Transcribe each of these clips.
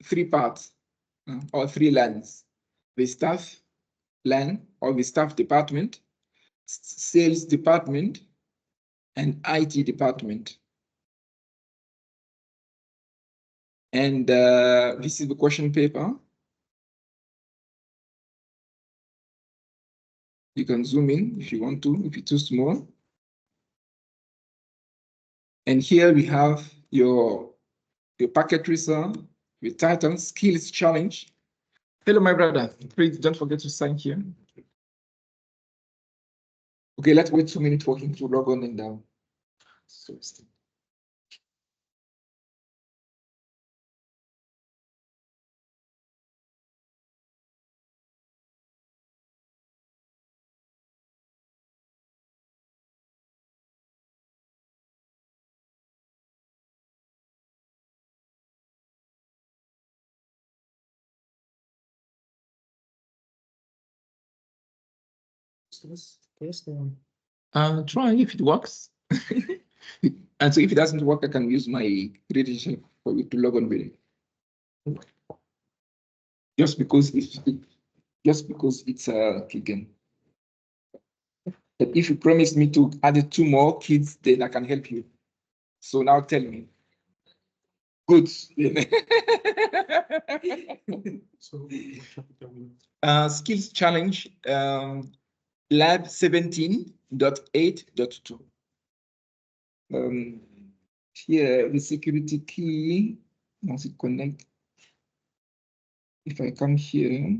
three parts or three lands: the staff land or the staff department, sales department, and IT department. And this is the question paper. You can zoom in if you want to, if it's too small. And here we have your packet research with title Skills Challenge. Hello, my brother. Please don't forget to sign here. Okay, let's wait 2 minutes for him to log on and down. Try if it works. And so if it doesn't work, I can use my credential for you to log on with it. Just because it's clicking. But if you promise me to add 2 more kids, then I can help you. So now tell me. Good. Skills challenge, lab 17.8.2. Here, the security key, once it connect, if I come here,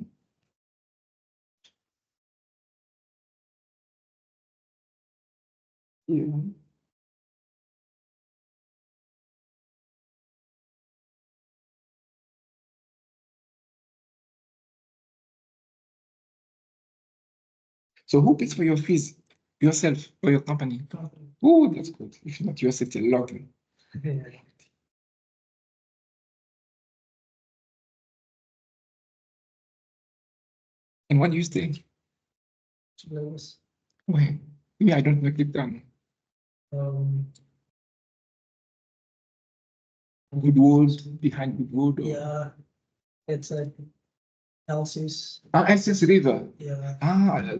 so who pays for your fees? Yourself or your company? Oh, that's good. If not yourself, it's a lot. And when do you stay? Where? Yeah, I don't know. Click down. Goodwood, behind Goodwood. Yeah, it's a Elsie's. Elsie's River. Yeah.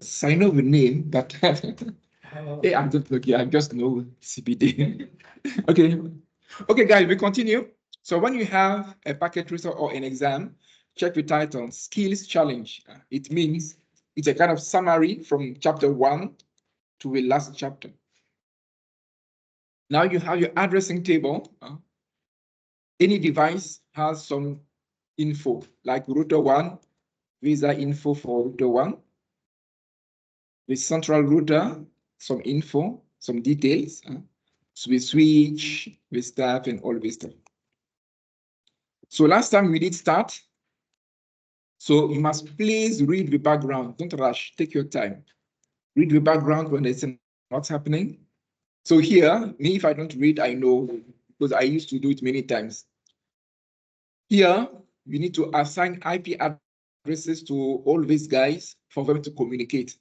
So I know the name, but hey, I don't know. Yeah, I just know CBD. Okay. Okay, guys, we continue. So when you have a packet result or an exam, check the title, Skills Challenge. It means it's a kind of summary from chapter 1 to the last chapter. Now you have your addressing table. Any device has some info, like router 1, visa info for router 1. The central router, some info, some details. So we switch, we staff, and all this stuff. So last time we did start. So you must please read the background. Don't rush. Take your time. Read the background when there's what's happening. So here, me, if I don't read, I know because I used to do it many times. Here, we need to assign IP addresses to all these guys for them to communicate.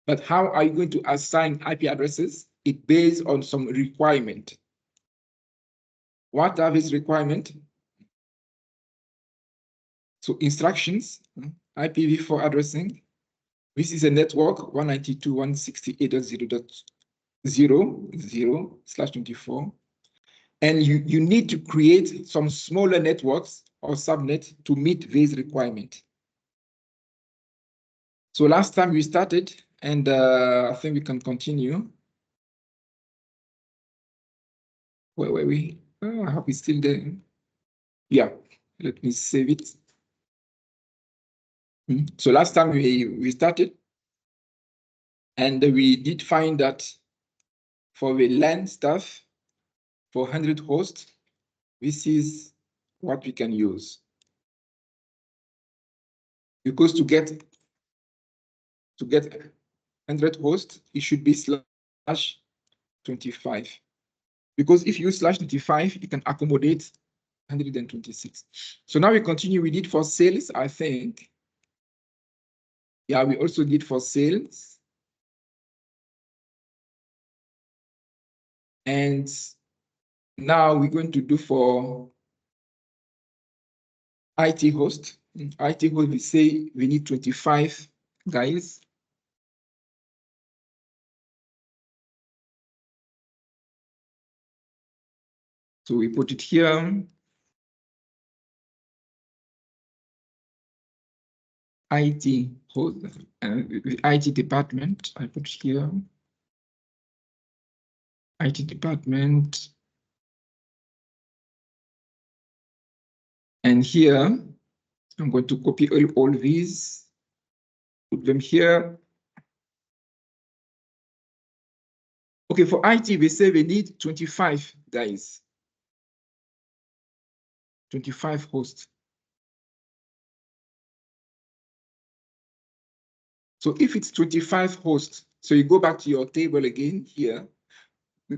But how are you going to assign IP addresses? It's based on some requirement. What are these requirements? So instructions, IPv4 addressing. This is a network 192.168.0.0/24. And you need to create some smaller networks or subnet to meet these requirements. So last time we started, and I think we can continue. Where were we? Oh, I hope it's still there. Yeah, let me save it. So last time we started, and we did find that for the LAN stuff, for 100 hosts, this is what we can use. Because to get 100 hosts, it should be /25. Because if you use /25, you can accommodate 126. So now we continue. We did for sales, I think. Yeah, we also did for sales. And now we're going to do for IT host. IT host, we say we need 25 guys. So we put it here. IT host, IT department, I put here. IT department. And here, I'm going to copy all these, put them here. Okay, for IT, we say we need 25 guys. 25 hosts. So if it's 25 hosts, so you go back to your table again here,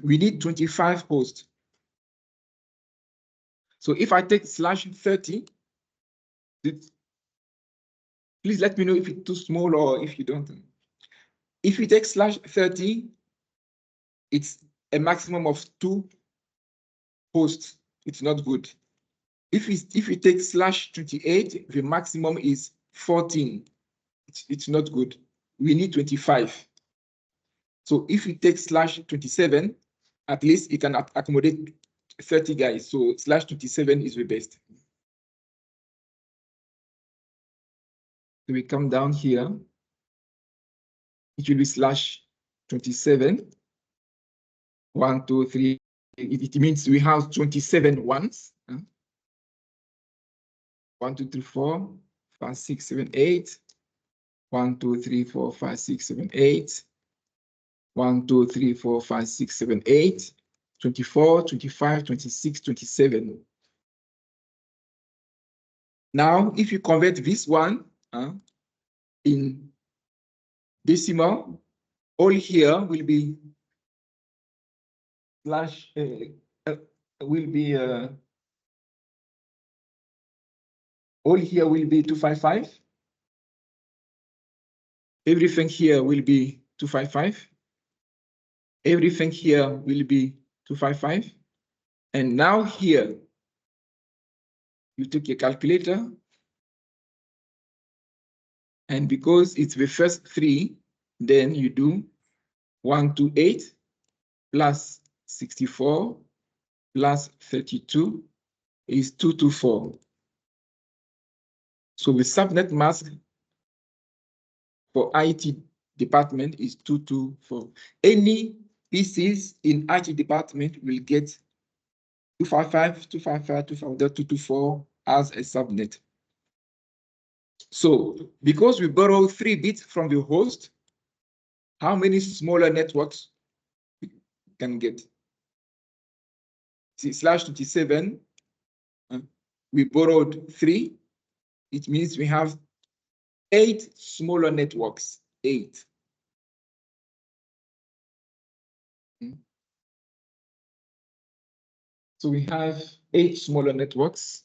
we need 25 hosts. So if I take /30, please let me know if it's too small or if you don't. If you take /30, it's a maximum of 2 hosts. It's not good. If you take /28, the maximum is 14. It's not good. We need 25. So if you take /27, at least it can accommodate 30 guys. So /27 is the best. So we come down here. It will be /27. 1, 2, 3. It means we have 27 ones. 1, 2, 3, 4, 5, 6, 7, 8. 1, 2, 3, 4, 5, 6, 7, 8. 1, 2, 3, 4, 5, 6, 7, 8. 24, 25, 26, 27. Now, if you convert this one in decimal, all here will be all here will be 255. Everything here will be 255. Everything here will be 255. And now here, you take your calculator. And because it's the first 3, then you do 128 plus 64 plus 32 is 224. So the subnet mask for IT department is 224. Any PCs in IT department will get 255, 255, 224 as a subnet. So because we borrow 3 bits from the host, how many smaller networks we can get? See, /27, we borrowed 3. It means we have 8 smaller networks, 8. So we have 8 smaller networks.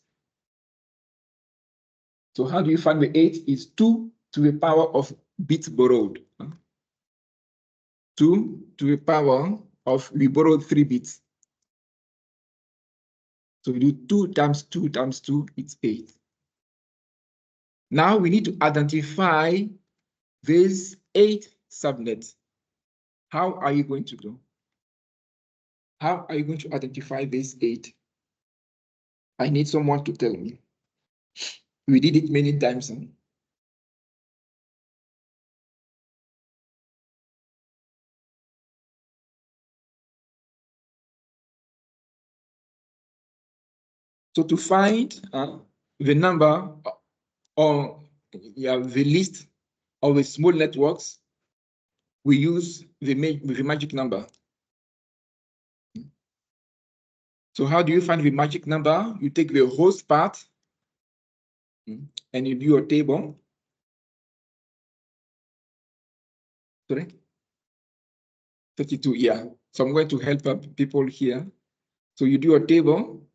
So how do you find the 8? Is 2 to the power of bits borrowed. 2 to the power of, we borrowed 3 bits. So we do 2 times 2 times 2, it's 8. Now we need to identify these 8 subnets. How are you going to do? How are you going to identify these 8? I need someone to tell me. We did it many times. So to find the number or the list of the small networks, we use the magic number. So how do you find the magic number? You take the host part and you do your table. Sorry? 32, yeah. So I'm going to help people here. So you do your table.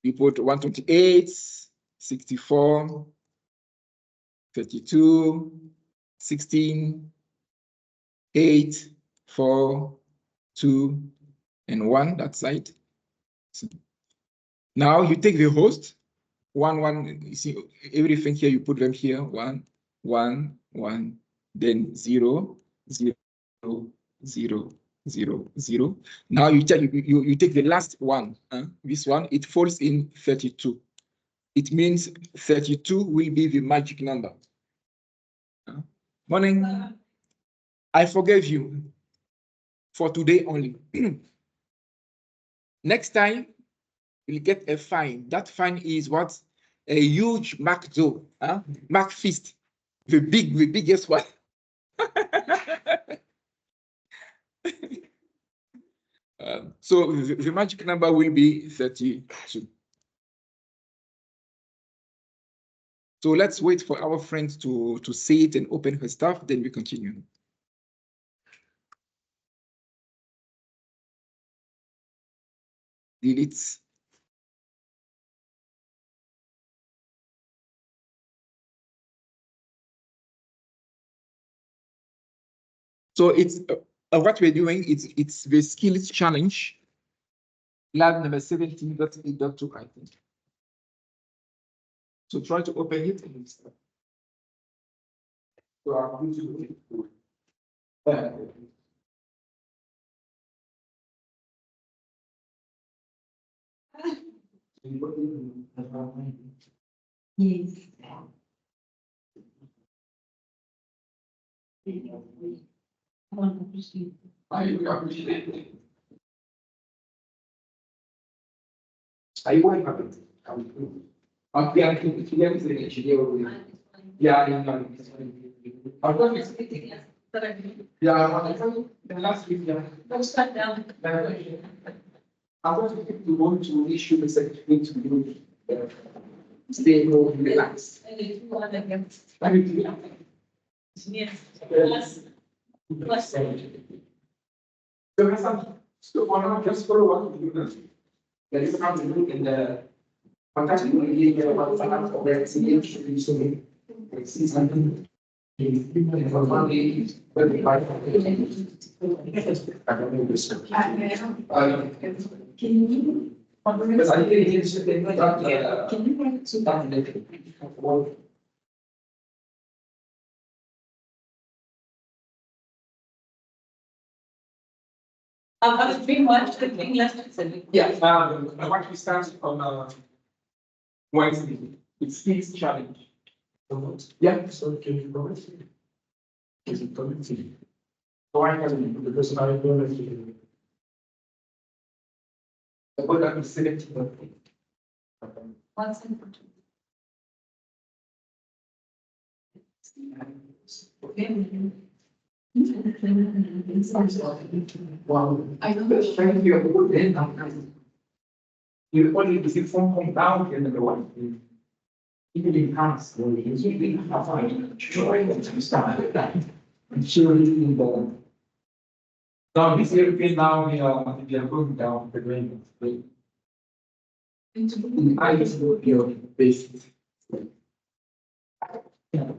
You put 128, 64, 32, 16, 8, 4, 2, and 1, that side. So now you take the host 1, you see everything here, you put them here, 1, 1, 1, then 0, 0, 0, 0, 0. Now you take the last one, this one, it falls in 32. It means 32 will be the magic number. Morning. I forgave you for today only. Next time, you'll get a fine. That fine is what? A huge Mac Joe, Mac Fist, the biggest one. So the magic number will be 32. So let's wait for our friend to see it and open her stuff, then we continue. Delete. So it's what we're doing. It's the skills challenge, lab number 17.8.2, I think. So try to open it and start. So I'm going to Yes. I appreciate it. I won't have it. Okay, I think it's the engineer. Yeah, I know. I've got it. Yeah, the last week, yeah. Let's start down. I want to want to issue the certificate to you. Stay home, relax. I mean, Yes. Plus. Plus. So one just follow what you do. There is how to look in the contact with the one for the CCNA1 see something. Can you? Because I think it's that Can you write it so that? I was being watched the thing last week. yeah, I want to start on Wednesday. It's skills challenge. Yeah, so can you go with it? Is it coming to you? Why hasn't because I don't know if you. I got that to select. What's important? Wow. I know that's trying to be a good then. You only to see phone come down in the one. Even in past, when it's really hard to start that. I'm sure in the. Now, this European now, we are going down the drain. I just look your basic. Yeah.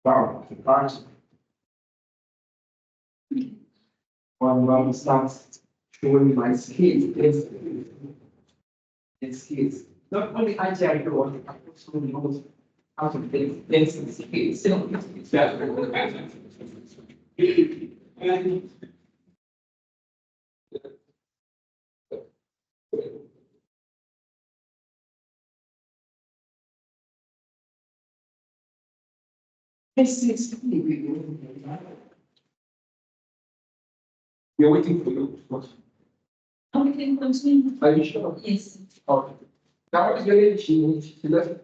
Wow, the cars. When starts showing my skills, it's skills. Not only IT, I also know how to play dancing skills. We're waiting for you. Okay, comes me. Are you sure? Yes. Okay. Now what is your name? She left.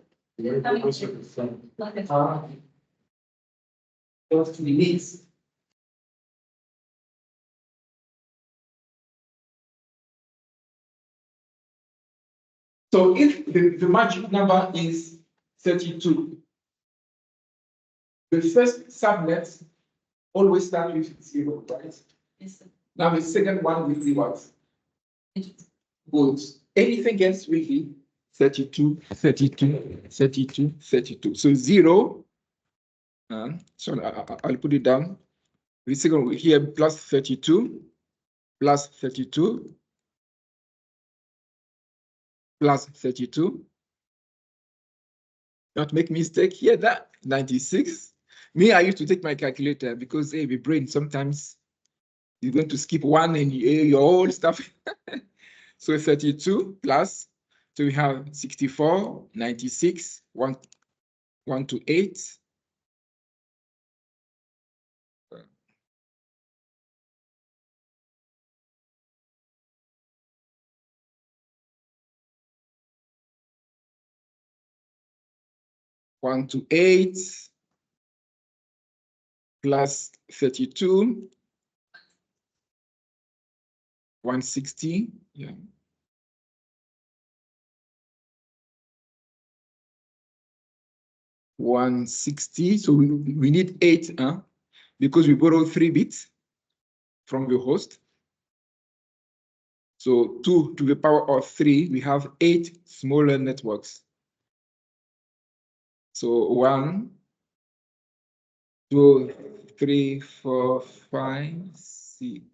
Just release. So if the magic number is 32, the first subnet always start with 0, right? Yes, sir. Now the second one will be what? Good. Anything else will be 32, 32, 32, 32. So 0. So I'll put it down. The second one here plus 32, plus 32, plus 32. Not make mistake here, that 96. Me, I used to take my calculator because hey, the brain sometimes you're going to skip one and your whole stuff. So 32 plus, so we have 64, 96, 1 to 8. One to 8 plus 32, 160, yeah. $160, so we need 8, because we borrow 3 bits from the host. So 2 to the power of 3, we have 8 smaller networks. So 1, 2, 3, 4, 5, 6.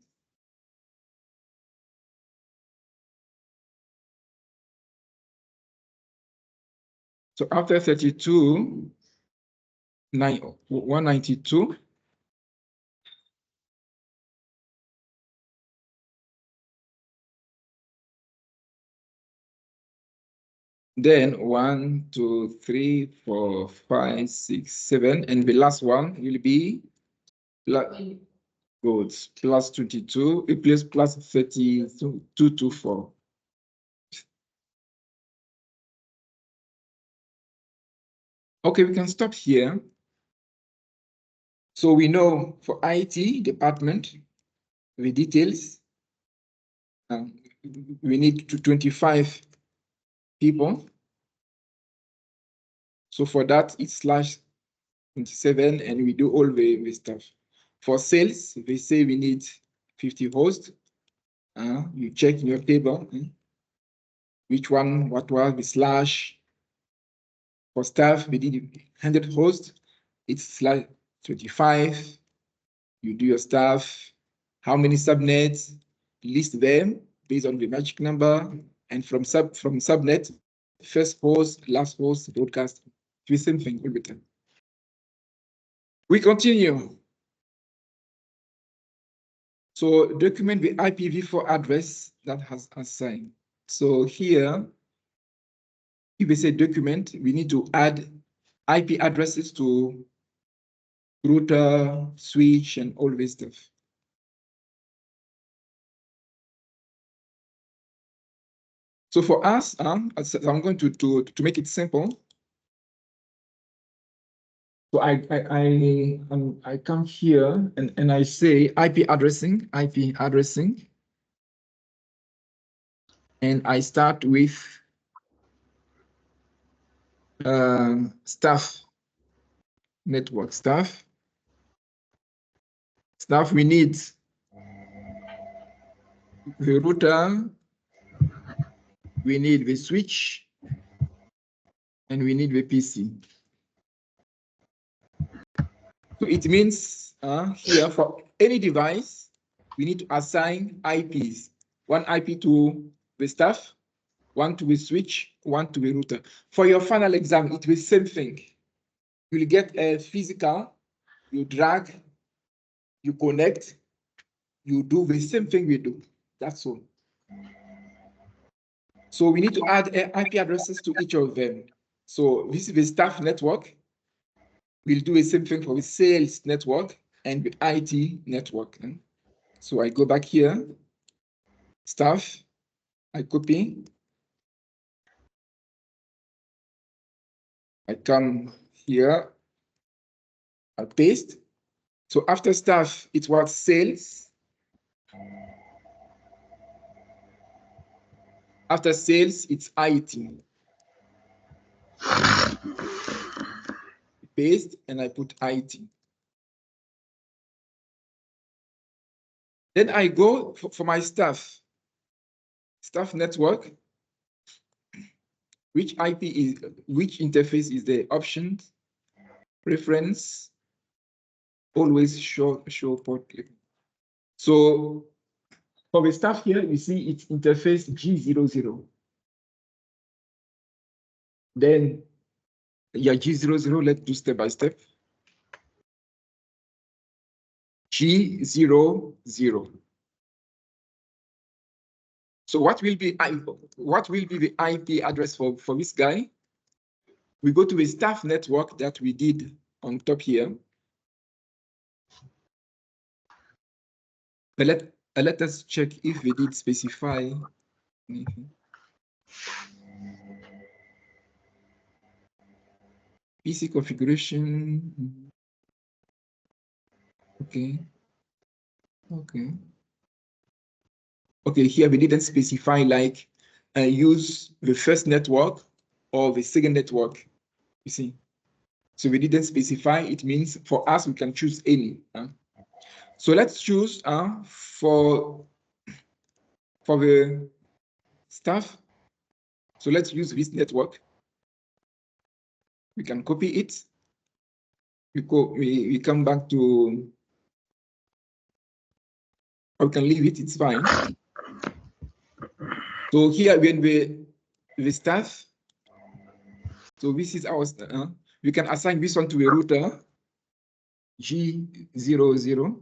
So after 32, 192. Then 1, 2, 3, 4, 5, 6, 7, and the last one will be good plus 22. It plus 32 to 4. Okay, we can stop here. So we know for IT department, the details, we need 25 people. So for that, it's /27, and we do all the stuff. For sales, they say we need 50 hosts. You check in your table, which one, what was the slash. For staff, we did 100 hosts. It's /25. You do your staff. How many subnets? List them based on the magic number. And from subnet, first host, last host, broadcast, the same thing every time. We continue. So document the IPv4 address that has assigned. So here, if we say document, we need to add IP addresses to router, switch, and all this stuff. So for us, I'm going to make it simple. So I come here and I say IP addressing, and I start with staff network staff. We need the router, we need the switch, and we need the PC. So it means here for any device, we need to assign IPs. One IP to the staff, one to the switch, one to the router. For your final exam, it will be the same thing. You'll get a physical, you drag, you connect, you do the same thing we do. That's all. So we need to add IP addresses to each of them. So this is the staff network. We'll do the same thing for the sales network and the IT network. So I go back here, staff, I copy. I come here, I paste. So after staff, it was sales. After sales, it's IT. Paste, and I put IT. Then I go for my staff network. Which interface is the options, preference, always show port. So for the staff here, you see it's interface G00. Then G00, let's do step by step. G00. So what will be the IP address for this guy? We go to the staff network that we did on top here. But let us check if we did specify anything. PC configuration. Okay. Okay, here we didn't specify like use the first network or the second network, you see. So we didn't specify, it means for us, we can choose any. So let's choose for the staff. So let's use this network. We can copy it. We come back to, or we can leave it, it's fine. So here when the staff, so this is our, we can assign this one to a router, G00.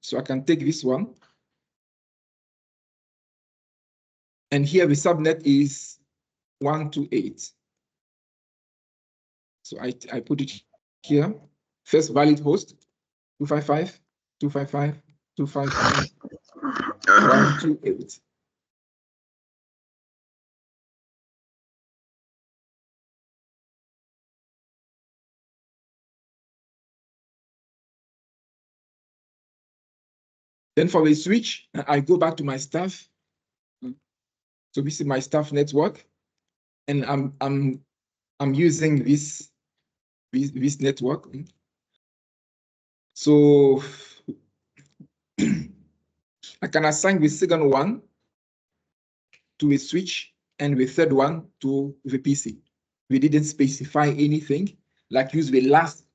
So I can take this one. And here the subnet is 128. So I put it here. First valid host, 255, 255, 255, 128. Then for the switch, I go back to my staff. So this is my staff network, and I'm using this network. So I can assign the second one to a switch and the third one to the PC. We didn't specify anything, like use the last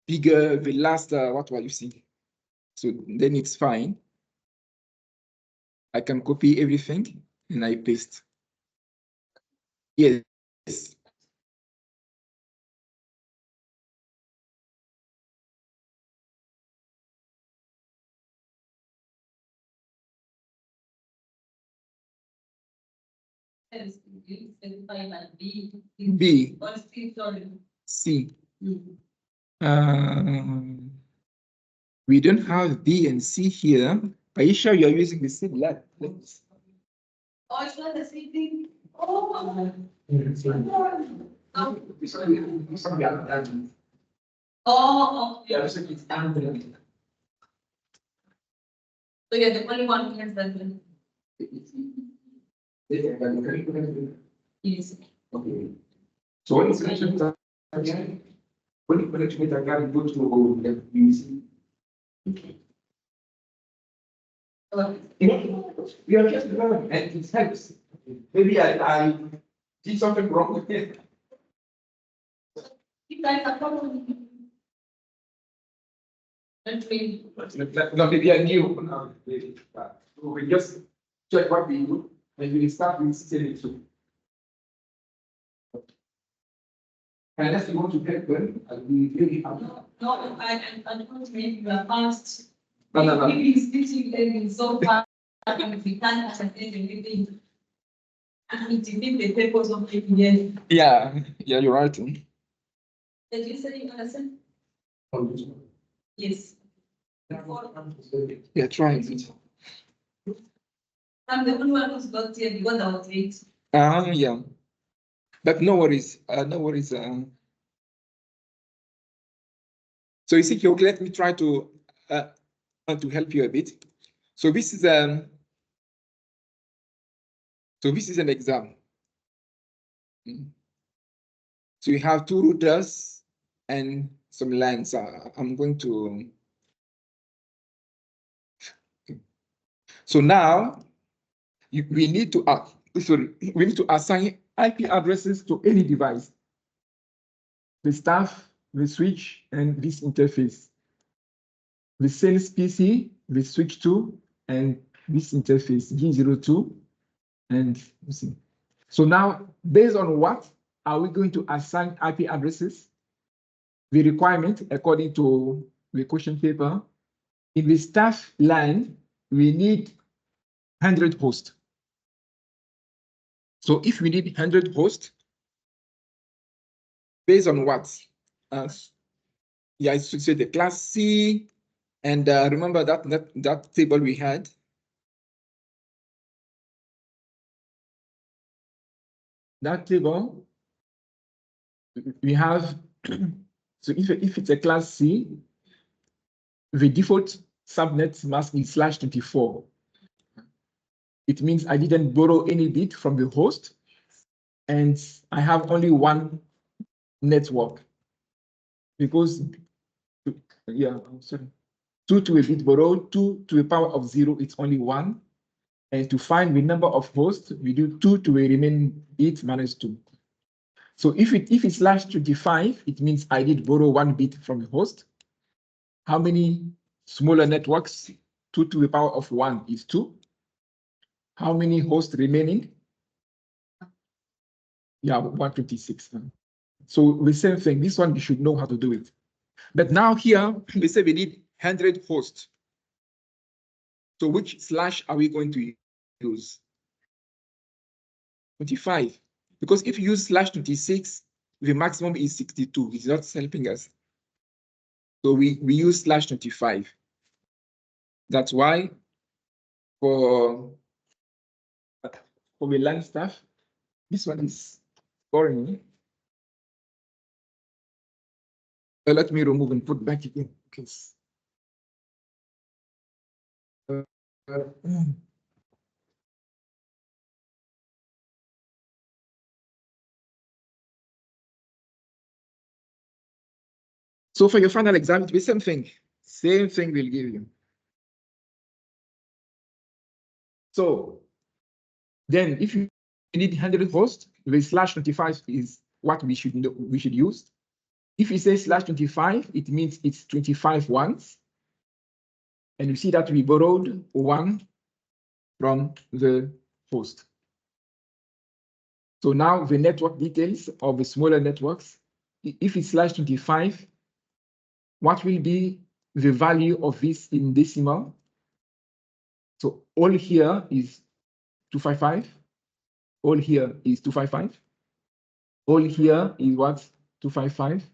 bigger, the last, what were you seeing? So then it's fine. I can copy everything and I paste. Yes. B. C. We don't have B and C here. Are you sure you're using the same lab? Oh, it's not the same thing. Oh. Oh, yeah. So you're the only one who has that one. Yes. Okay. So when it's mentioned again, when you connect with a guy, go to the PC. Okay. We are just learning and it helps. Maybe I did something wrong with it. You guys are probably. No, maybe I knew. We just check what we do and we start with CCNA2. Unless you want to help them, we really have. No, I don't make the past. No. Maybe speaking so far, and we can't attend anything. And it defeats the purpose of APN. Yeah, you're right. Did you say you understand? Yes. Yeah, try it. I'm the only one who's got here because I was late. Yeah. But no worries. No worries. So you see, okay, let me try to help you a bit. So this is an exam. So you have two routers and some LANs. I'm going to So now we need to assign IP addresses to any device. The staff, the switch, and this interface. The sales PC, the switch to, and this interface, G02, and so now, based on what are we going to assign IP addresses? The requirement, according to the question paper, in the staff line, we need 100 hosts. So if we need 100 hosts, based on what? Yeah, I should say the class C, and remember that table we had. That table, we have, so if it's a class C, the default subnet mask is /24. It means I didn't borrow any bit from the host, and I have only one network. Because, yeah, I'm sorry. 2 to a bit borrowed, 2 to a power of 0, it's only 1. And to find the number of hosts, we do 2 to a remaining bit minus 2. So if it's /25, it means I did borrow 1 bit from the host. How many smaller networks? 2 to the power of 1 is 2. How many hosts remaining? Yeah, 126. So the same thing, this one you should know how to do it. But now here, we say we need 100 hosts. So which slash are we going to use? 25. Because if you use /26, the maximum is 62. It's not helping us. So we use /25. That's why for the line stuff, this one is boring me. Let me remove and put back again. Please. So for your final exam, it will be same thing. Same thing we'll give you. So then if you need 100 hosts, the /25 is what we should use. If you say /25, it means it's 25 ones. And you see that we borrowed 1 from the host. So now the network details of the smaller networks, if it's /25, what will be the value of this in decimal? So all here is 255. All here is 255. All here is what? 255.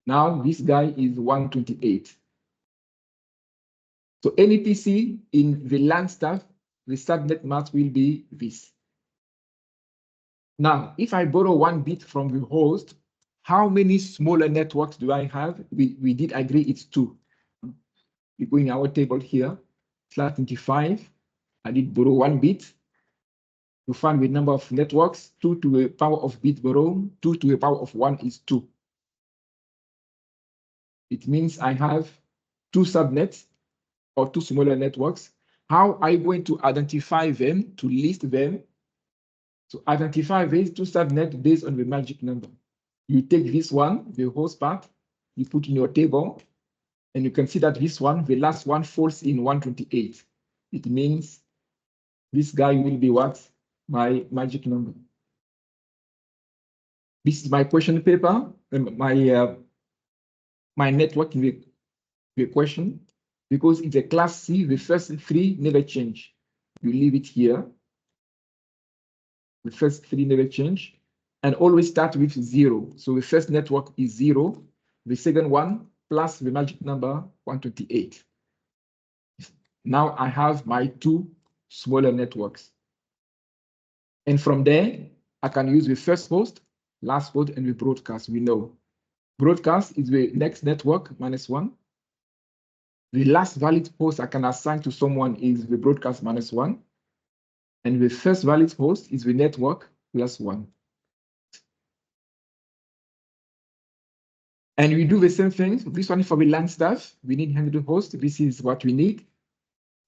Now this guy is 128. So any PC in the LAN staff, the subnet mask will be this. Now, if I borrow 1 bit from the host, how many smaller networks do I have? We did agree it's 2. We go in our table here, /25. I did borrow 1 bit. To find the number of networks, 2 to the power of bit borrow, 2 to the power of 1 is 2. It means I have 2 subnets or 2 smaller networks. How are you going to identify them, to list them? So identify these 2 subnets based on the magic number. You take this one, the host part, you put in your table, and you can see that this one, the last one, falls in 128. It means this guy will be what? My magic number. This is my question paper, my network in the question, because it's a class C, the first 3 never change. You leave it here. The first 3 never change, and always start with 0. So the first network is 0. The second one plus the magic number 128. Now I have my 2 smaller networks. And from there, I can use the first host, last host, and the broadcast. We know broadcast is the next network -1. The last valid host I can assign to someone is the broadcast -1. And the first valid host is the network +1. And we do the same thing. This one for the LAN stuff, we need 100 hosts. This is what we need.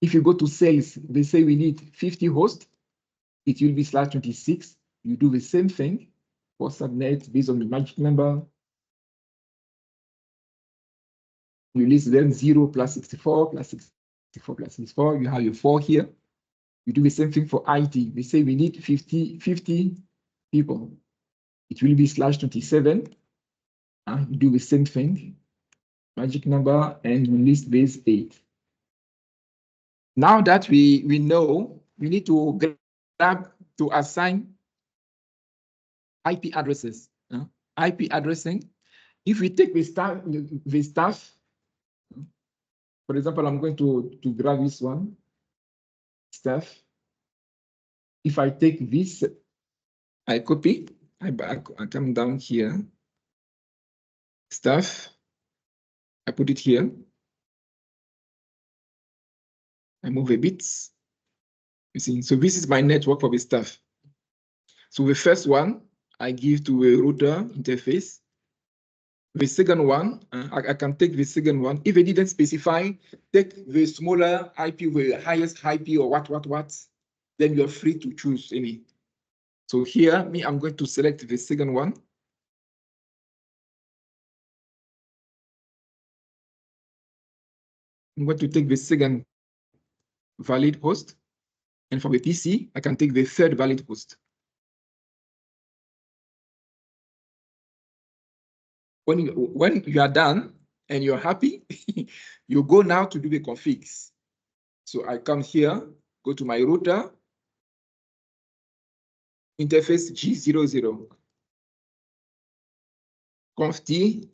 If you go to sales, they say we need 50 hosts. It will be /26. You do the same thing for subnet based on the magic number. You list them 0 plus 64 plus 64 plus 64. You have your 4 here. You do the same thing for IT. They say we need 50 people. It will be /27. You do the same thing, magic number, and you list base 8. Now that we know, we need to grab to assign IP addresses. IP addressing. If we take the staff, for example, I'm going to grab this one, staff. If I take this, I copy, I come down here, staff, I put it here. I move a bit. You see, so this is my network for the staff. So the first one I give to a router interface. The second one, I can take the second one. If I didn't specify, take the smaller IP with the highest IP or what, then you're free to choose any. So here, I'm going to select the second one. I'm going to take the second valid host. And for the PC, I can take the third valid host. When you are done and you're happy, you go now to do the configs. So I come here, go to my router, interface G00, conft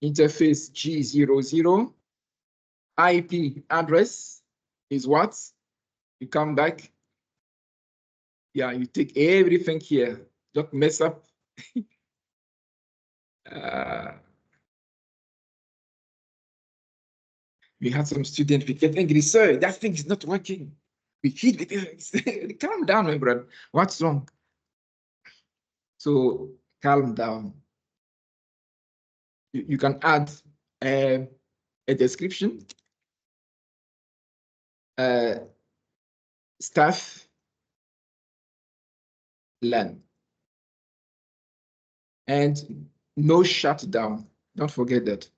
interface G00, IP address is what? You come back. Yeah, you take everything here. Don't mess up. We had some students we get angry, sir, that thing is not working. We hit it. Calm down, my brother. What's wrong? So calm down. You can add a description, staff, LAN, and no shutdown. Don't forget that.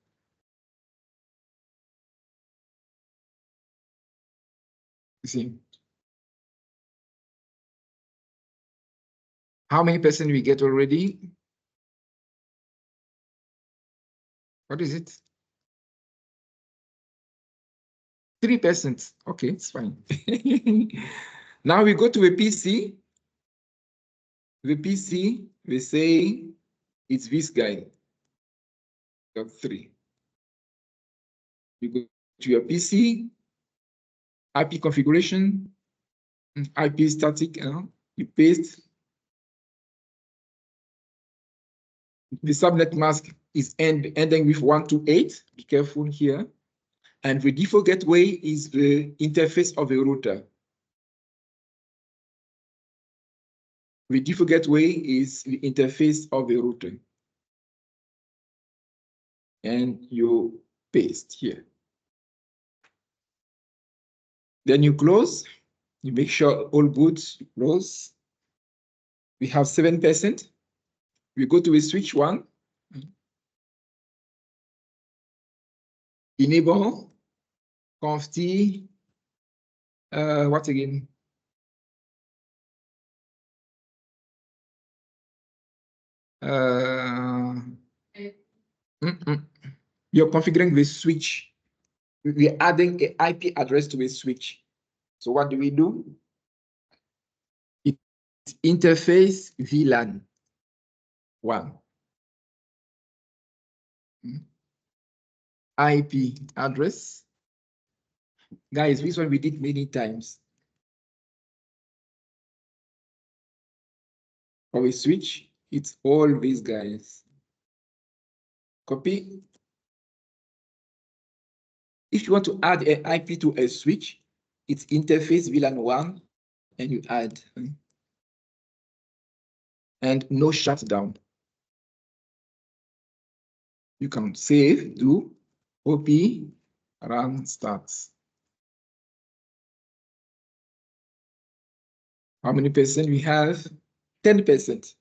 You see, how many percent we get already? What is it? 3%. Okay, it's fine. Now we go to a PC. The PC, we say it's this guy. Got 3. You go to your PC, IP configuration, IP static, you paste. The subnet mask is ending with 128. Be careful here. And the default gateway is the interface of the router. The default gateway is the interface of the router. And you paste here. Then you close. You make sure all boots close. We have 7%. We go to a switch 1. Enable conft what again? You're configuring the switch. We're adding an IP address to a switch. So what do? It's interface VLAN 1. IP address. Guys, this one we did many times. For a switch, it's all these guys. Copy. If you want to add an IP to a switch, it's interface VLAN 1, and you add. And no shutdown. You can save, do, OP, run, starts. How many percent we have? 10%.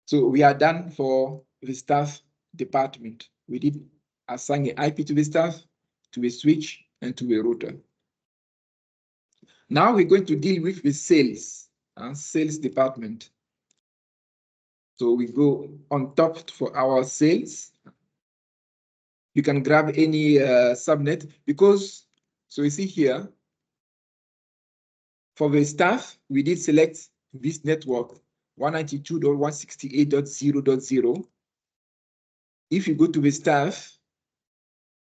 So we are done for the staff department. We did assign an IP to the staff, to a switch, and to a router. Now we're going to deal with the sales department. So we go on top for our sales. You can grab any subnet because, so you see here, for the staff, we did select this network 192.168.0.0. If you go to the staff,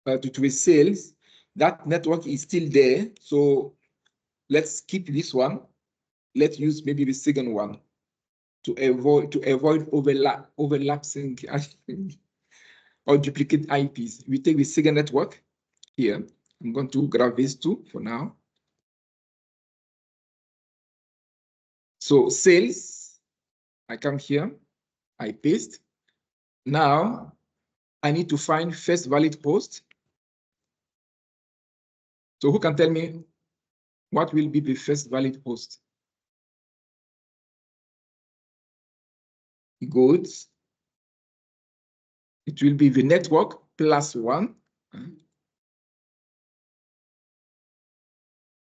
to the sales, that network is still there. So let's keep this one. Let's use maybe the second one to avoid overlapping or duplicate IPs. We take the second network here. I'm going to grab these two for now. So sales, I come here, I paste. Now I need to find first valid host. So who can tell me what will be the first valid host? Good. It will be the network plus 1.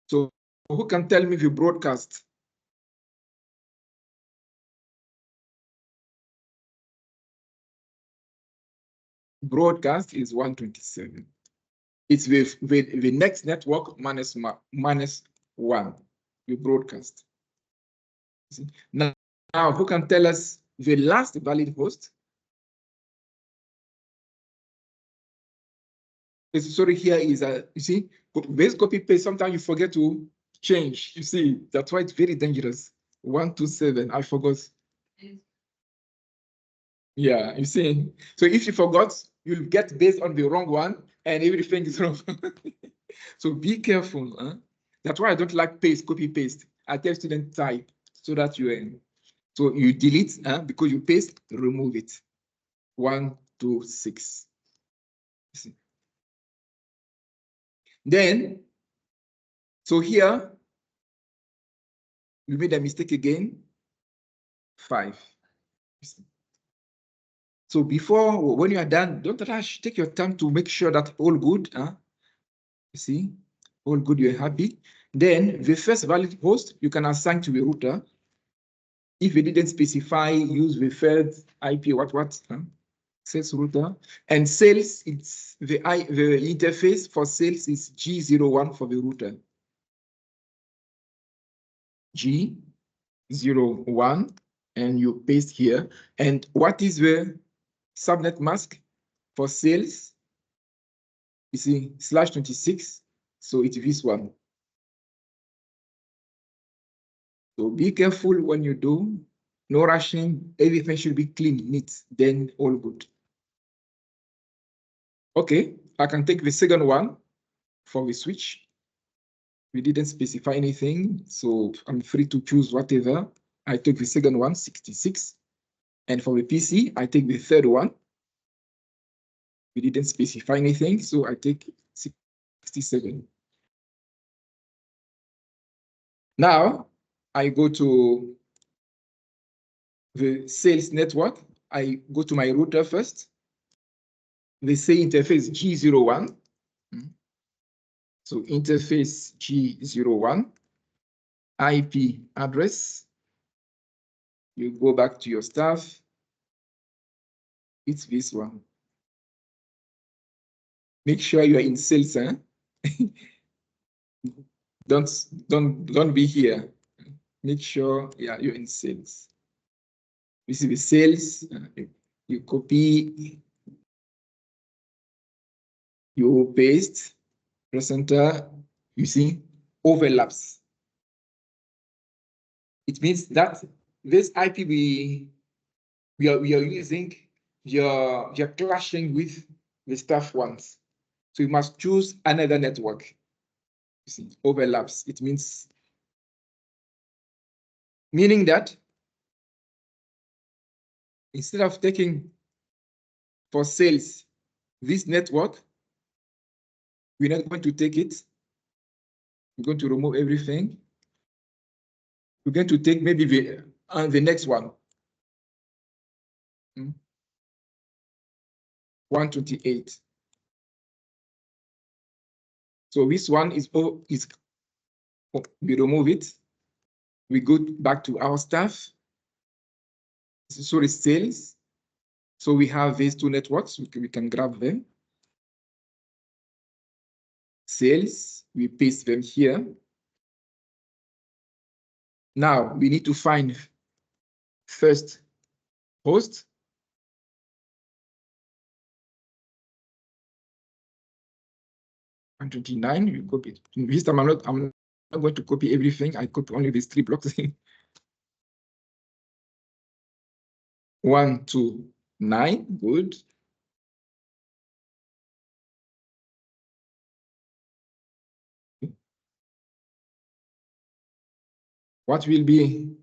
So who can tell me the broadcast? Broadcast is 127. It's with the next network minus 1, the broadcast. Now, who can tell us the last valid host? Sorry, here is you see, base copy paste, sometimes you forget to change. You see, that's why it's very dangerous. 127, I forgot. Yeah, you see. So if you forgot, you'll get based on the wrong one and everything is wrong. So be careful. Huh? That's why I don't like paste, copy paste. I tell students type so that you so you delete because you paste, remove it. 126. See. Then, so here we made a mistake again. 5. So before, when you are done, don't rush. Take your time to make sure that all good. You see, all good. You're happy. Then the first valid host you can assign to the router. If you didn't specify, use the third IP. Sales router and sales. It's the interface for sales is G01 for the router. G01, and you paste here. And what is the subnet mask for sales? You see, /26. So it's this one. So be careful when you do. No rushing. Everything should be clean, neat. Then all good. Okay, I can take the second one for the switch. We didn't specify anything, so I'm free to choose whatever. I took the second one, 66. And for the PC, I take the third one. We didn't specify anything, so I take 67. Now, I go to the sales network. I go to my router first. They say interface G01. So interface G01, IP address. You go back to your staff. It's this one. Make sure you are in sales, huh? Don't be here. Make sure, yeah, you're in sales. This is the sales. You copy, you paste, press enter. You see overlaps. It means that this IP we are using, you're clashing with the staff ones. So you must choose another network. You see, overlaps. It meaning that instead of taking for sales this network, we're not going to take it. We're going to remove everything. We're going to take maybe the next one. 128. So this one is we remove it. We go back to our staff. So it's sales. So we have these two networks. We can grab them. Sales, we paste them here. Now we need to find first host. And 29, you copy it. This time I'm not going to copy everything. I copy only these 3 blocks. 1, 2, 9, good. What will be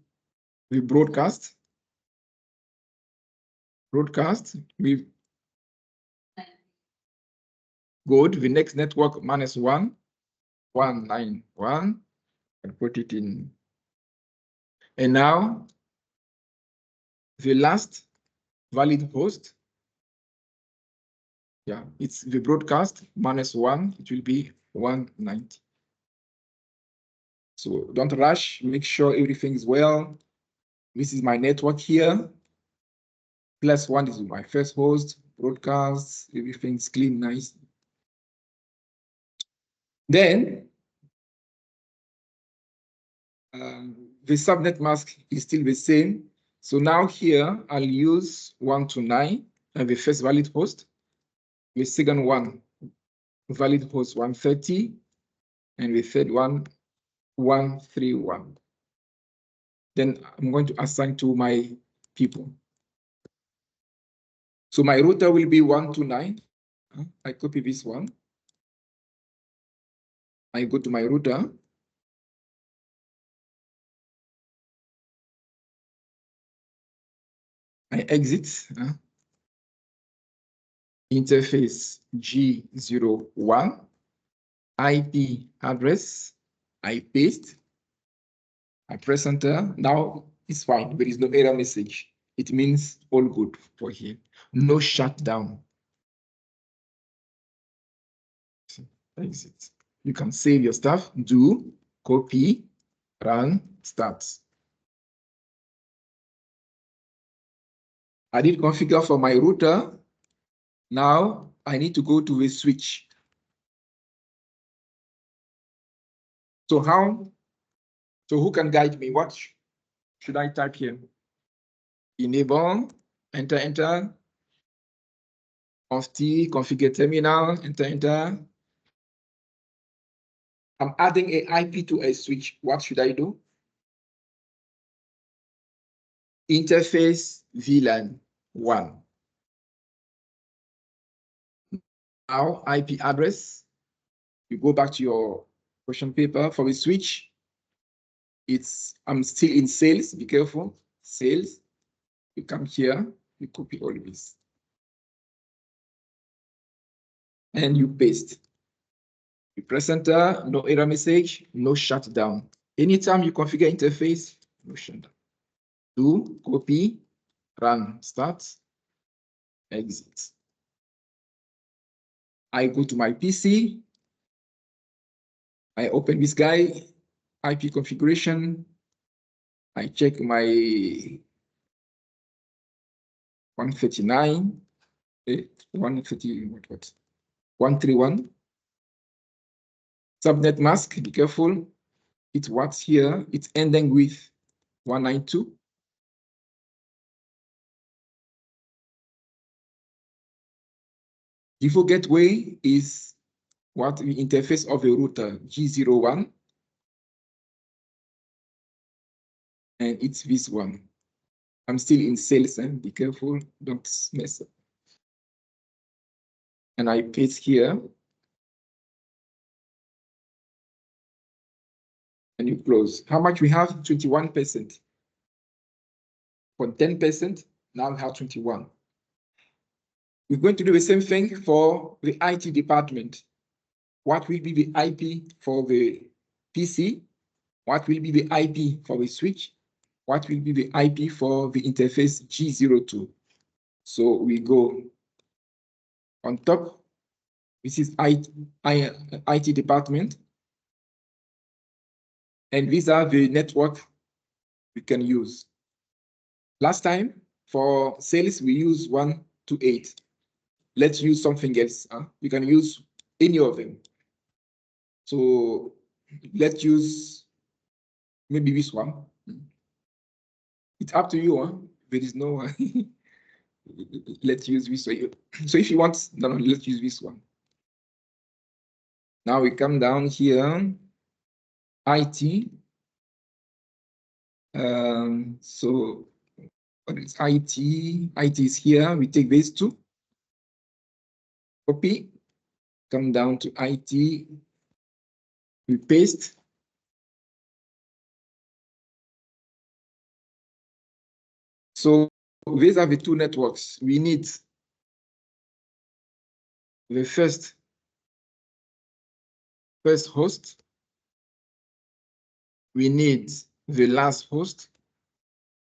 the broadcast? Broadcast, we good. The next network minus 1, 191, and put it in. And now the last valid host. Yeah, it's the broadcast minus 1, it will be 190. So don't rush, make sure everything is well. This is my network here. Plus 1 is my first host, broadcast, everything's clean, nice. Then the subnet mask is still the same. So now here I'll use 1 to 9 and the first valid host. The second one, valid host 130, and the third one, 131. Then I'm going to assign to my people. So my router will be 129. I copy this one. I go to my router. I exit. Interface G01. IP address. I paste. I press enter. Now it's fine. There is no error message. It means all good for here. No shutdown. Exit. You can save your stuff. Do, copy, run, start. I did configure for my router. Now I need to go to the switch. So who can guide me? What should I type here? Enable, enter. Const, configure terminal, enter. I'm adding a IP to a switch. What should I do? Interface VLAN 1. Now IP address. You go back to your question paper for the switch. I'm still in sales. Be careful. Sales. You come here. You copy all this. And you paste. You press enter, no error message, no shutdown. Anytime you configure interface, no shutdown. Do, copy, run, start, exit. I go to my PC. I open this guy, IP configuration. I check my 139, 130, what? 131. Subnet mask, be careful. It's what's here. It's ending with 192. Default gateway is what the interface of the router, G01. And it's this one. I'm still in sales, and be careful, don't mess up. And I paste here. And you close. How much we have? 21%. For 10%, now we have 21. We're going to do the same thing for the IT department. What will be the IP for the PC? What will be the IP for the switch? What will be the IP for the interface G02? So we go on top. This is IT department. And these are the network we can use. Last time, for sales, we use 1 to 8. Let's use something else. We can use any of them. So let's use maybe this one. It's up to you. There is no. Let's use this one. So if you want, no, let's use this one. Now we come down here. IT. So what is IT? IT is here. We take these two. Copy. Come down to IT. We paste. So these are the two networks. We need the first host. We need the last host.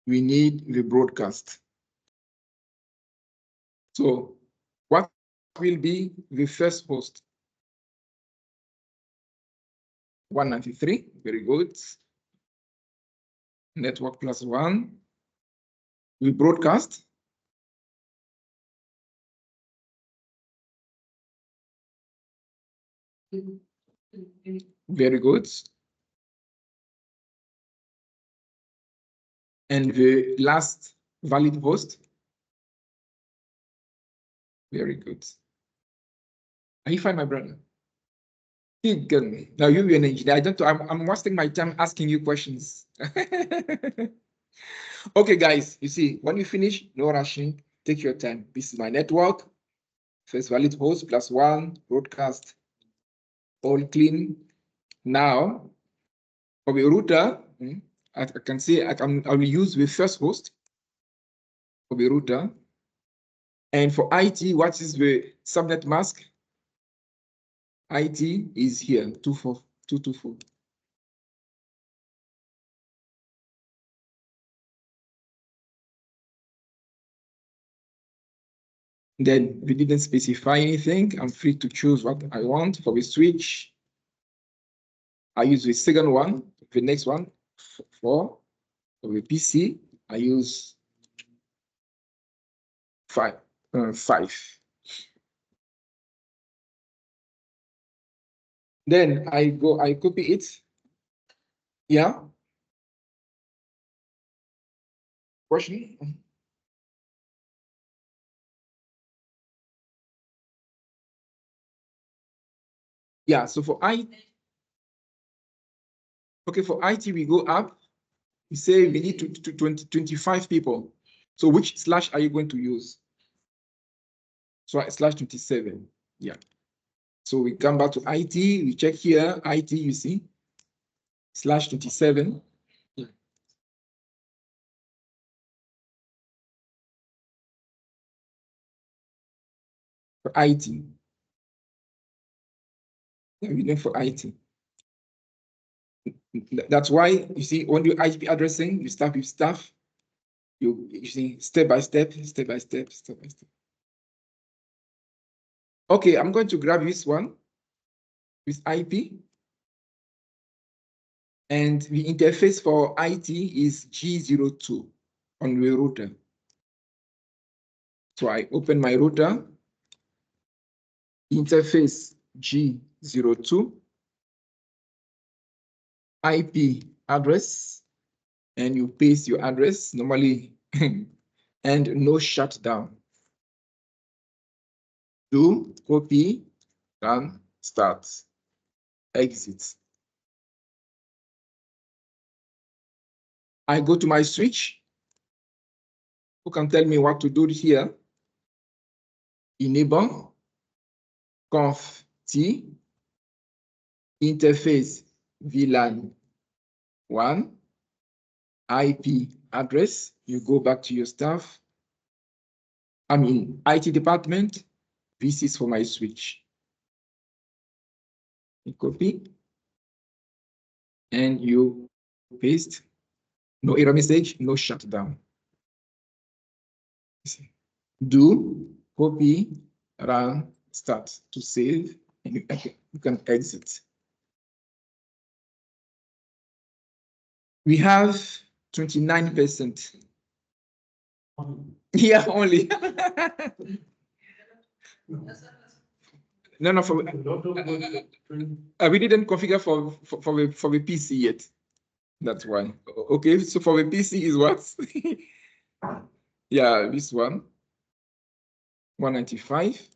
We need the broadcast. So what will be the first host? 193, very good. Network plus 1. We broadcast. Very good. And the last valid host. Very good. Are you fine, my brother? Good. Now you're an engineer. I'm wasting my time asking you questions. Okay, guys, you see, when you finish, no rushing, take your time. This is my network. First valid host plus 1, broadcast, all clean. Now, for the router, I can say I will use the first host for the router. And for IT, what is the subnet mask? IT is here, 224. Then we didn't specify anything. I'm free to choose what I want for the switch. I use the second one, the next one, 4. For the PC, I use 5. Then I copy it. Yeah. Question? Yeah, so for IT, okay, for IT, we go up. We say we need 25 people. So which slash are you going to use? So slash 27. Yeah. So we come back to IT. We check here. IT, you see, slash 27. Yeah. For IT. Yeah, we know for IT. That's why you see when you IP addressing, you start with stuff. You see step by step. Okay, I'm going to grab this one with IP. And the interface for IT is G02 on the router. So I open my router, interface G02, IP address, and you paste your address normally, and no shutdown. Do copy, run, start, exit. I go to my switch. Who can tell me what to do here? Enable, conf T, interface VLAN 1, IP address. You go back to your stuff. I'm in IT department. This is for my switch. You copy. and you paste. No error message, no shutdown. Do copy, run, start to save, and you can exit. We have 29%. Yeah, only. No, for we didn't configure for the PC yet. That's why. Okay, so for the PC is what? Yeah, this one. 195.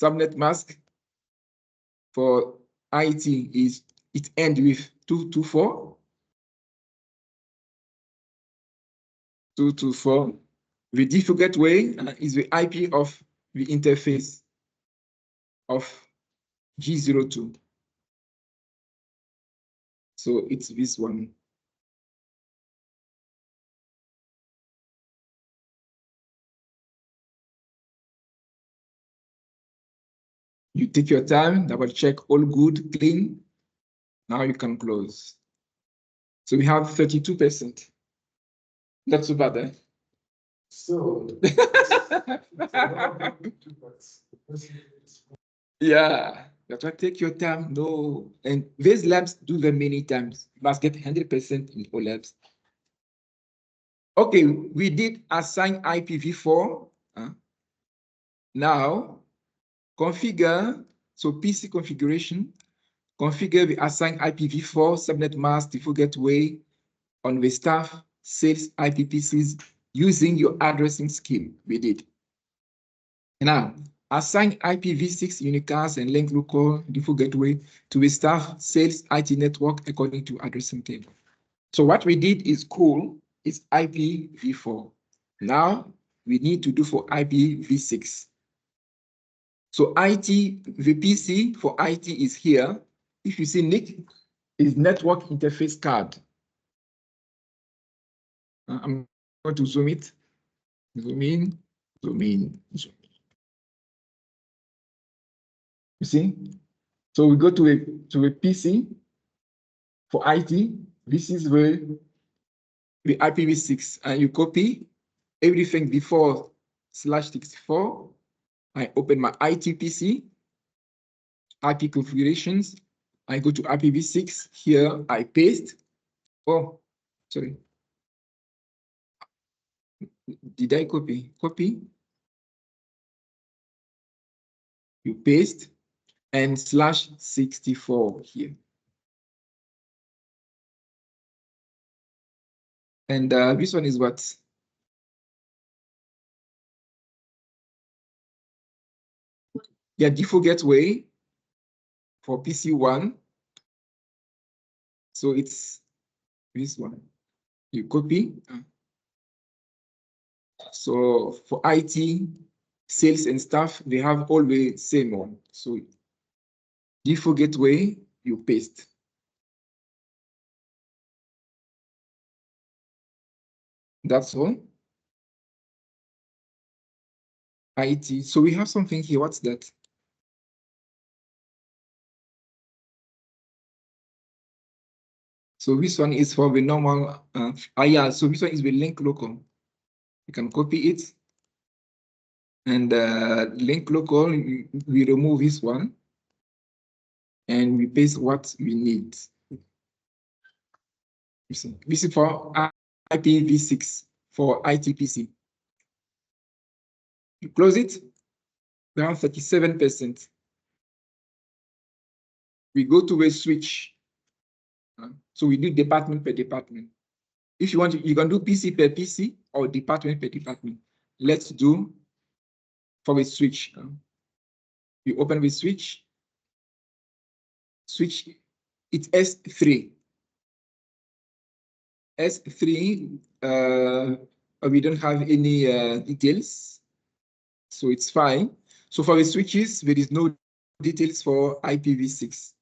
Subnet mask for IT is it ends with 224. 224. The default gateway is the IP of the interface of G02. So it's this one. You take your time, double check, all good, clean. Now you can close. So we have 32%. Not so bad, eh? So. Yeah, that's why take your time. No, and these labs do them many times. You must get 100% in all labs. Okay, we did assign IPv4. Now, configure, so PC configuration, configure the assigned IPv4 subnet mask default gateway on the staff sales IPPCs using your addressing scheme. We did. Now, assign IPv6 unicast and link local default gateway to the staff sales IT network according to addressing table. So what we did is cool, is IPv4. Now we need to do for IPv6. So IT, the PC for IT is here. If you see NIC, is network interface card. I'm going to zoom it. Zoom in, zoom in, zoom in. You see? So we go to a PC for IT. This is the IPv6, and you copy everything before /64. I open my IT PC, IP configurations. I go to IPv6. Here I paste. Oh, sorry. Did I copy? Copy. You paste and /64 here. And this one is what? Yeah, default gateway for PC1. So it's this one. You copy. So for IT, sales and staff, they have all the same one. So default gateway, you paste. That's all. IT. So we have something here. What's that? So this one is for the normal. Yeah. So this one is the link local. You can copy it. And link local, we remove this one. And we paste what we need. You see, this is for IPv6 for ITPC. You close it, we have 37%. We go to a switch. So we do department per department. If you want to, you can do PC per PC or department per department. Let's do for a switch. You open the switch. Switch, it's S3. S3, we don't have any details, so it's fine. So for the switches, there is no details for IPv6.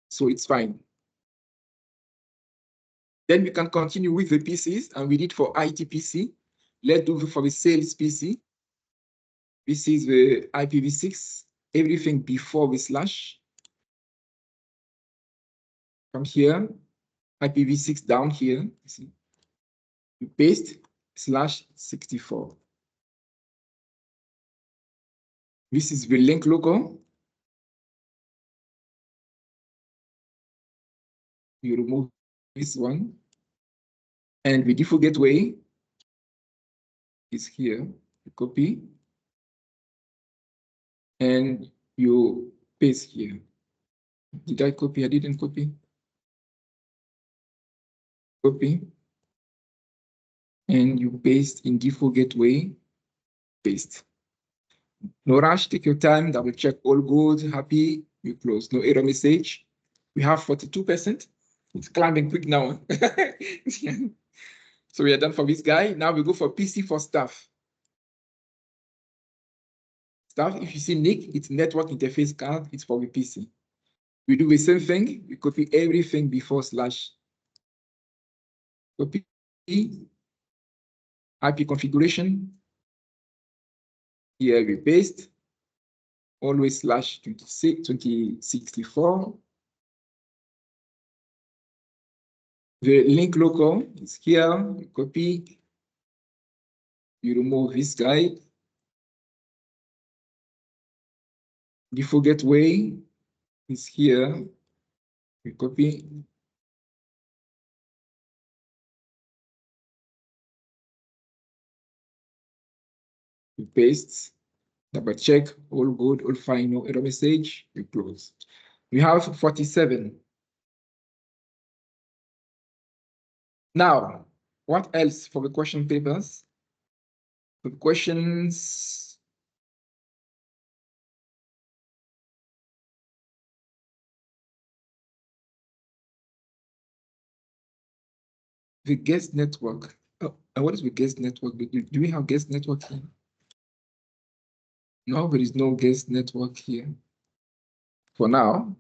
So it's fine. Then we can continue with the PCs, and we did for ITPC. Let's do for the sales PC. This is the IPv6, everything before the slash. From here, IPv6 down here, you see. You paste /64. This is the link local. You remove this one. And the default gateway is here. You copy. And you paste here. Did I copy? I didn't copy. Copy. And you paste in default gateway. Paste. No rush, take your time, double check, all good, happy, you close. No error message. We have 42%. It's climbing quick now. So we are done for this guy. Now we go for PC for staff. Staff, if you see NIC, it's network interface card, it's for the PC. We do the same thing, we copy everything before slash. Copy IP configuration. Here we paste. Always /2064. The link local is here. You copy. You remove this guy. Default gateway is here. You copy. You paste. Double check. All good. All fine. No error message. You close. We have 47. Now, what else for the question papers? The questions. The guest network. Oh, what is the guest network? Do we have guest network here? No, there is no guest network here. For now,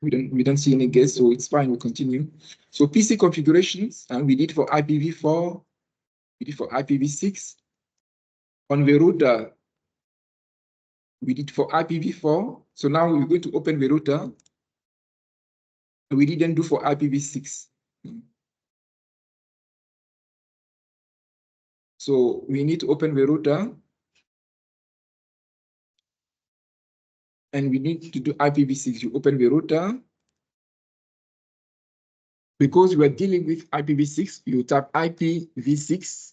we don't see any guests, so it's fine. We continue. So PC configurations, and we did for IPv4, we did for IPv6. On the router, we did for IPv4. So now we're going to open the router. We didn't do for IPv6. So we need to open the router. And we need to do IPv6. You open the router. Because we are dealing with IPv6, you type IPv6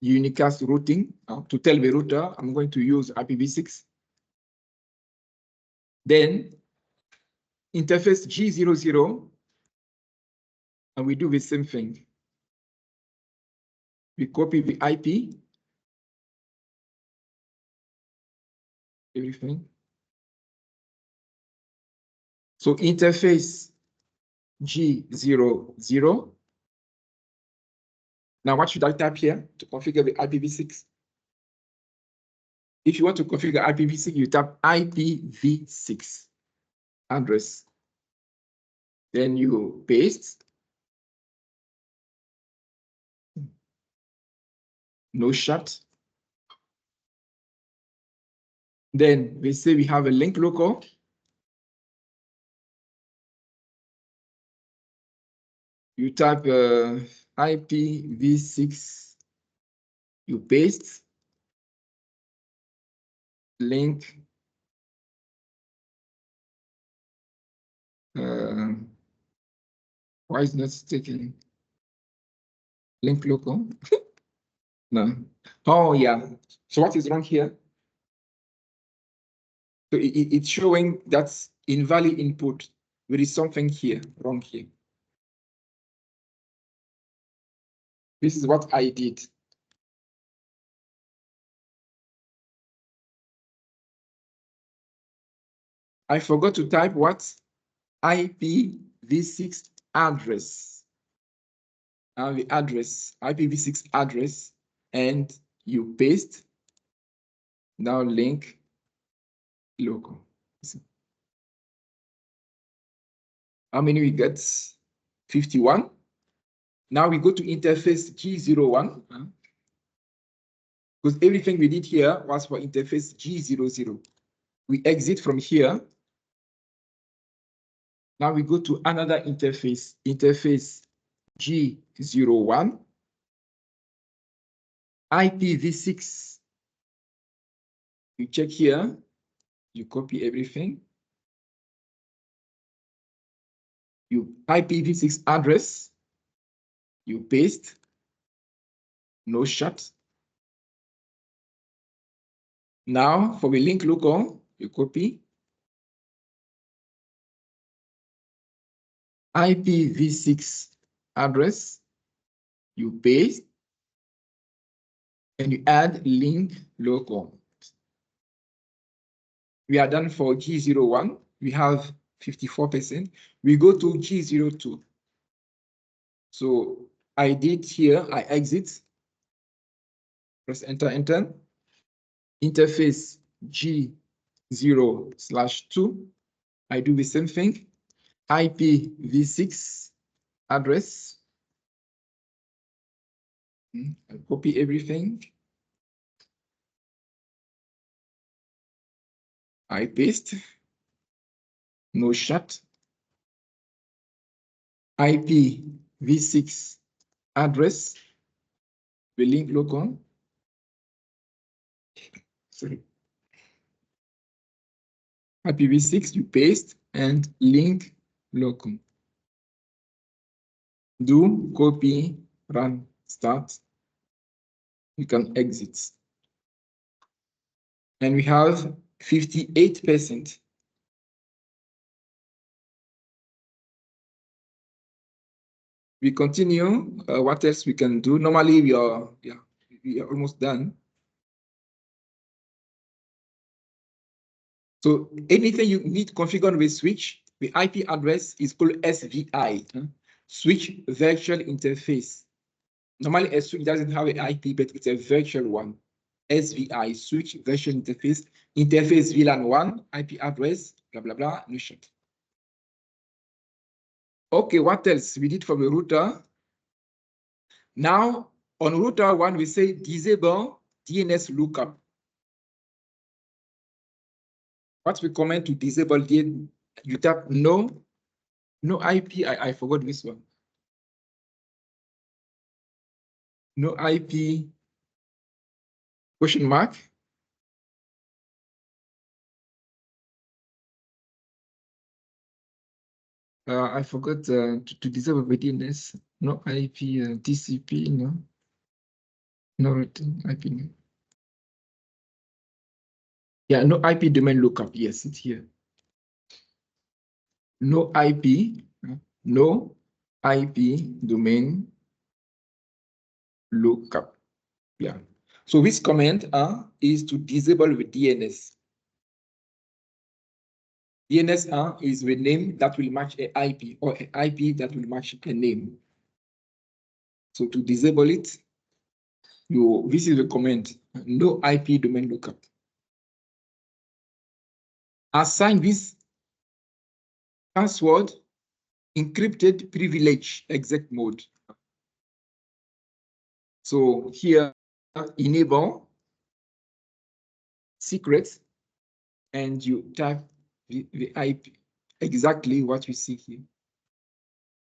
unicast routing to tell the router I'm going to use IPv6. Then interface G00, and we do the same thing. We copy the IP, everything. So interface G00. Now what should I type here to configure the IPv6? If you want to configure IPv6, you type IPv6 address. Then you paste. No shut. Then we say we have a link local. You type IPv6, you paste, link, why is not taking link local? No. Oh, yeah. So what is wrong here? So it's showing that's invalid input. There is something here, wrong here. This is what I did. I forgot to type what? IPv6 address. And the address, IPv6 address, and you paste. Now link local. How many we get? 51. Now we go to interface G01. because everything we did here was for interface G00. We exit from here. Now we go to another interface, interface G01, IPv6. You check here, you copy everything. You IPv6 address, you paste, no shut. Now for the link local, you copy. IPv6 address, you paste, and you add link local. We are done for G01. We have 54%. We go to G02. So I did here, I exit, press enter, enter. Interface G0/2. I do the same thing. IPv6 address. I copy everything. I paste. No shut. IPv6 address. The link local. Sorry. IPv6, you paste, and link local. Do copy, run, start. You can exit. And we have 58%. We continue. What else we can do? Normally we are almost done. So anything you need configured with switch, the IP address is called SVI, switch virtual interface. Normally a switch doesn't have an IP, but it's a virtual one. SVI, switch virtual interface, interface VLAN 1, IP address, blah, blah, blah, no shit. Okay, what else we did for the router? Now, on router 1, we say disable DNS lookup. What we comment to disable DNS, you tap no IP, I forgot this one. No IP, question mark. I forgot to disable the DNS. No IP, TCP, no. No IP. No. Yeah, no IP domain lookup. Yes, it's here. No IP, no IP domain lookup. Yeah. So this command is to disable the DNS. DNS is the name that will match an IP or an IP that will match a name. So to disable it, this is the command, no IP domain lookup. Assign this password encrypted privilege exec mode. So here, enable secrets, and you type the IP, exactly what you see here.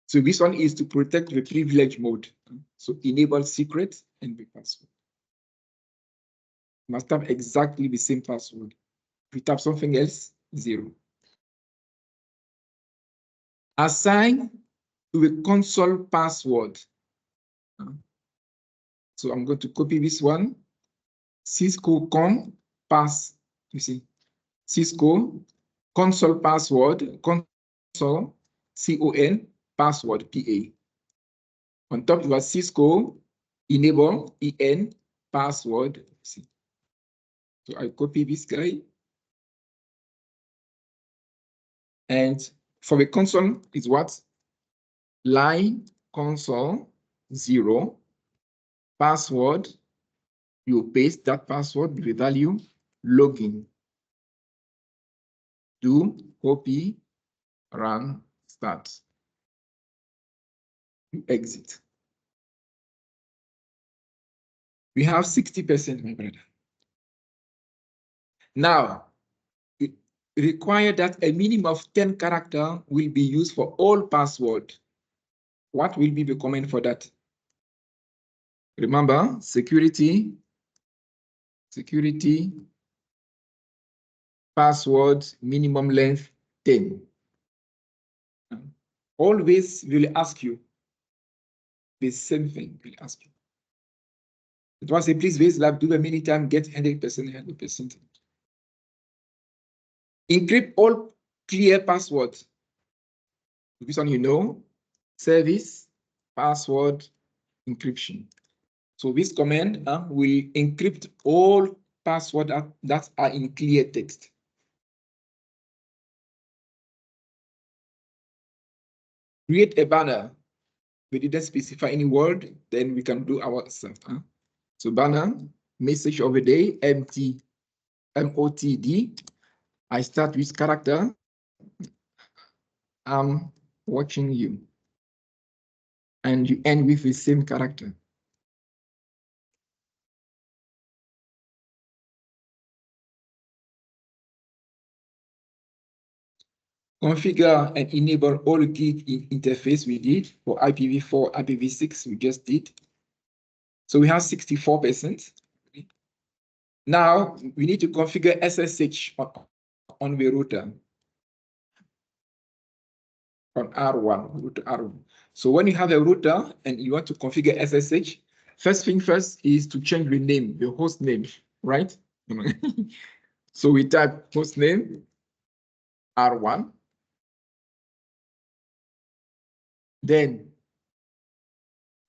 So this one is to protect the privilege mode. So enable secret and the password. Must have exactly the same password. If you type something else, 0. Assign to a console password. So I'm going to copy this one. Cisco con pass, you see, Cisco console password, console, CON, password, PA. On top, you have Cisco enable, EN, password, C. So I copy this guy. And for the console is what? Line console 0, password, you paste that password with the value login. Do copy, run, start. You exit. We have 60%, my brother. Now, it require that a minimum of 10 characters will be used for all password. What will be the comment for that? Remember, security, password, minimum length 10. Always will ask you the same thing. Will ask you. It was a please lab, do a many time, get 100%, 100%. Encrypt all clear passwords. This one you know, service, password, encryption. So this command will encrypt all passwords that are in clear text. Create a banner. We didn't specify any word, then we can do ourselves. So banner, message of the day, MOTD. I start with character. I'm watching you. And you end with the same character. Configure and enable all key interface we did for IPv4, IPv6 we just did. So we have 64%. Now we need to configure SSH on the router. On R1, router R1. So when you have a router and you want to configure SSH, first thing first is to change the name, the host name, right? So we type host name R1. Then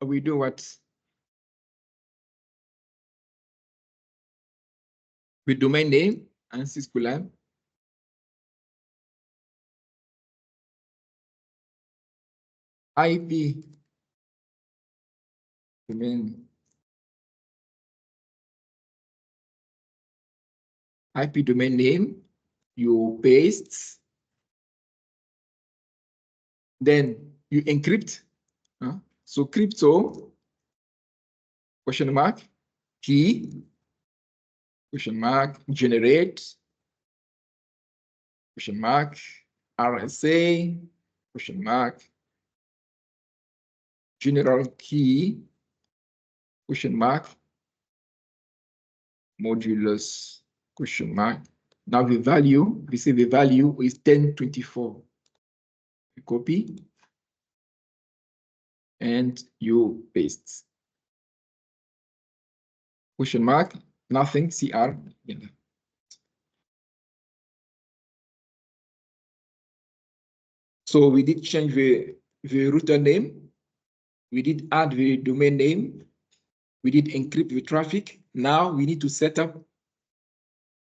we do what? With domain name and Cisco Lab. IP domain. IP domain name, you paste. Then you encrypt. So crypto, question mark, key, question mark, generate, question mark, RSA, question mark, general key, question mark, modulus, question mark. Now the value, we say the value is 1024. You copy and you paste. Question mark, nothing, CR. So we did change the router name. We did add the domain name. We did encrypt the traffic. Now we need to set up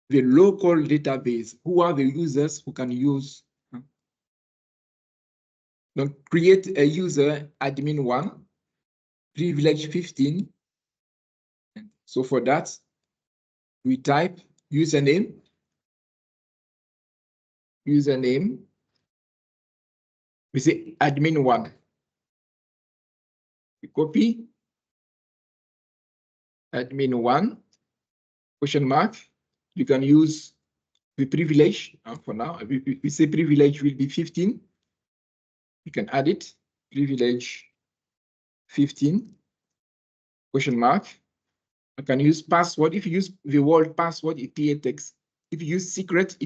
the local database. Who are the users who can use? Now create a user admin 1, privilege 15. So for that, we type username. We say admin 1. We copy admin 1, question mark. You can use the privilege for now. We say privilege will be 15. You can add it, privilege 15, question mark. I can use password. If you use the word password, it clear text. If you use secret, it